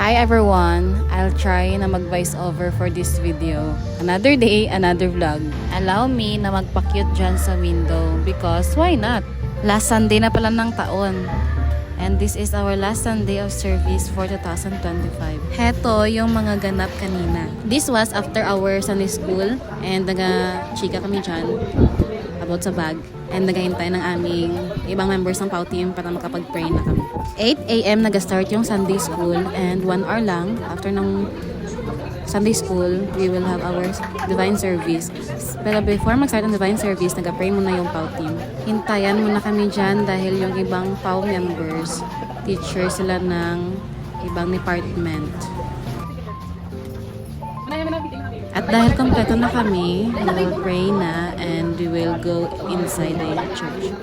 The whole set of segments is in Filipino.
Hi everyone! I'll try na mag-voice over for this video. Another day, another vlog. Allow me na magpa-cute dyan sa window because why not? Last Sunday na pala ng taon. And this is our last Sunday of service for 2025. Heto yung mga ganap kanina. This was after our Sunday school and naga-chika kami dyan about sa bag. And nagahintay ng aming ibang members ng PAW team para makapag-pray na kami. 8 a.m. nag-start yung Sunday school and 1 hour lang after ng Sunday school, we will have our divine service. Pero before mag-start ang divine service, nag-pray muna yung PAW team. Hintayan muna kami dyan dahil yung ibang PAW members, teacher sila ng ibang department. At dahil kompleto na kami, we will pray na and we will go inside the church.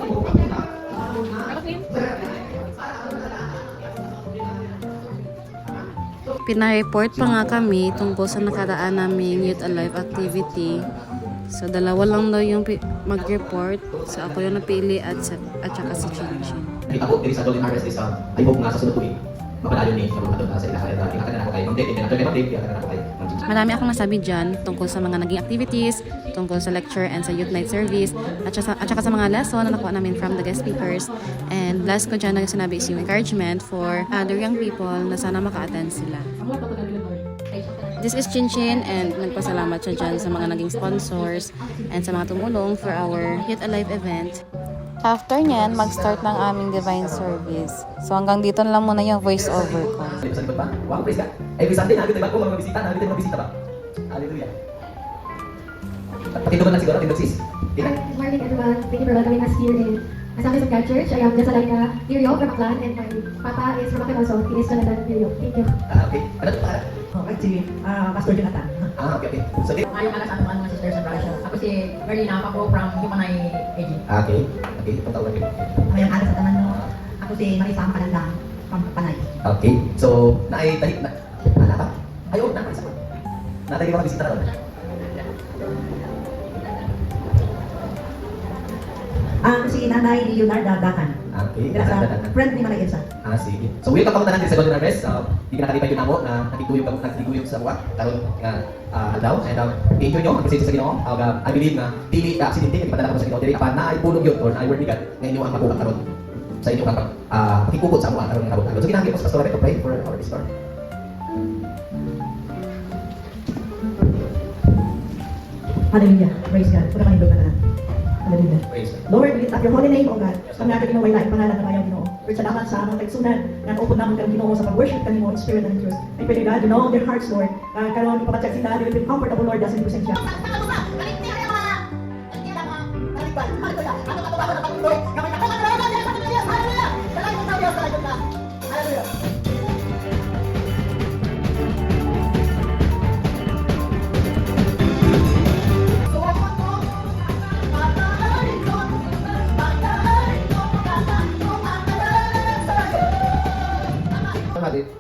Pina-report pa nga kami tungkol sa nakaraan naming Youth Alive activity. So, dalawa lang daw yung mag-report. So, ako yung napili at saka si Chinchin. Nakita ko, there is a golden harvest is, I hope nga sa sunod tuwing, mapalayo ni Mabuhatod sa ilahan. Ingatan na ako kayo. Hindi na ako kayo. Marami akong nasabi dyan tungkol sa mga naging activities, tungkol sa lecture and sa youth night service, at saka sa mga lesson na nakuha namin from the guest speakers. And last ko dyan na sinabi is yung encouragement for other young people na sana maka-attend sila. This is Chinchin and nagpasalamat siya dyan sa mga naging sponsors and sa mga tumulong for our Youth Alive event. After nyan, mag-start ng aming divine service. So hanggang dito na lang muna yung voice over ko. Wow, praise God. Every Sunday, nandito ba? Kung mga bisita, nandito mga bisita ba? Hallelujah. Patindugan lang siguro, tindog sis. Good morning everyone. Thank you for welcoming us here in Assemblies of God Church. I am Jasalaika Irio from Aklan and my papa is from Aklan also. He is Jonathan Irio. Thank you. Okay. Ano ito para? Si Pastor Jonathan. Okay. So, Ayong alas ano mga sisters and brothers. Ako si Marlena Paco from Himanay AG. Okay. Itong taon lang. Ayang alas sa tanan mo. Ako si Marisa Makalandang from Panay. Okay. So, naitahi na. Ala ka? Ayaw, nakalisa ko. Natahi ka mga bisita na doon. Si Nanay Leonarda Dakan. Okay. Friend ni Manay Elsa. Sige. So, welcome ako tanan din sa Golden Harvest. Hindi ka nakalipan yun ako na nagtituyog sa buwan. Karoon nga aldaw. And i-enjoy nyo ang presensya sa Ginoo. I believe na dili aksidente ipadala ko sa Ginoo. Dili apa na ay pulog yun or na ay word ni God na inyo ang makuha karon sa inyo kang pakikukot sa buwan karon nga nabot. So, ginahangin ko sa pastor to pray for our pastor. Hallelujah. Praise God. Pura kanindog na. Hallelujah. Praise God. Lord, we lift up your holy name, O God. Kami natin Ginoo ay laing pangalan ng ayaw Ginoo. Lord, salamat sa among tagsunan na naupod namin kang Ginoo sa pag-worship ka Ginoo in spirit and in truth. I pray God, you know their hearts, Lord. Karon ipapacheck sila, they will be comfortable, Lord, as in presensya.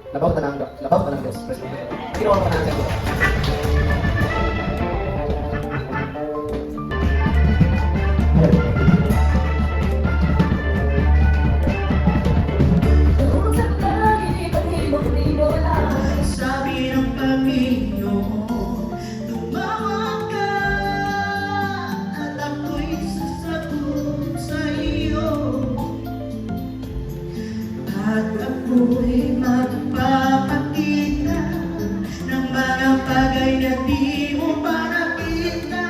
Labaw ka ng Diyos. Ginawa ka ng Diyos. Sabi ng Panginoon, tumawag ka at ako'y sasagot sa iyo. At ako'y magpapakita ng mga bagay na di mo pa nakita.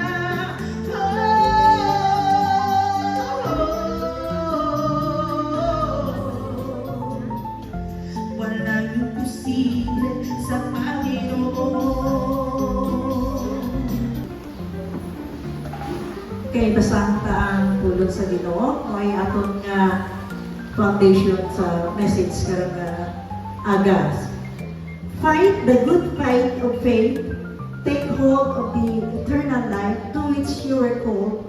Walang imposible sa Panginoon. Kay basang taang pulong sa Ginoo, may aton nga foundation sa message karang agas. Fight the good fight of faith. Take hold of the eternal life to which you were called